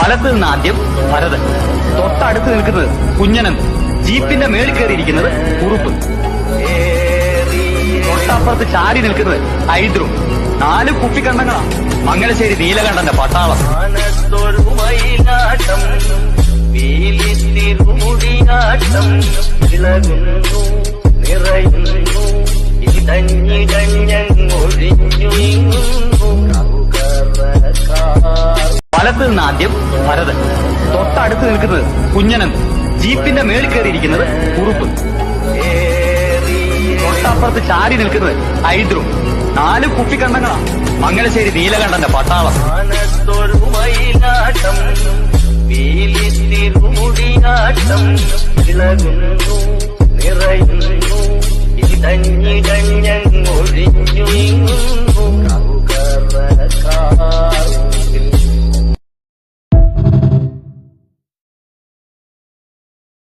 വലത്ത് നിന്ന് ആദ്യം ഭരതൻ, തൊട്ടടുത്ത് നിൽക്കുന്നത് കുഞ്ഞനന്ത്, ജീപ്പിന്റെ മേളിൽ കയറിയിരിക്കുന്നത് കുറുപ്പ്, തൊട്ടപ്പുറത്ത് ചാരി നിൽക്കുന്നത് ഹൈദ്രു. 4 കുപ്പിക്കണ്ണങ്ങളാ മംഗലശ്ശേരി നീലകണ്ഠന്റെ പട്ടാളം. വലത്ത് നിന്ന് ആദ്യം ഭരതൻ, തൊട്ടടുത്ത് നിൽക്കുന്നത് കുഞ്ഞനന്ത്, ജീപ്പിന്റെ മേളിൽ കയറിയിരിക്കുന്നത് കുറുപ്പ്, തൊട്ടപ്പുറത്ത് ചാരി നിൽക്കുന്നത് ഹൈദ്രു. 4 കുപ്പിക്കണ്ണങ്ങളാ മംഗലശ്ശേരി നീലകണ്ഠന്റെ പട്ടാളം. നിറയുന്നു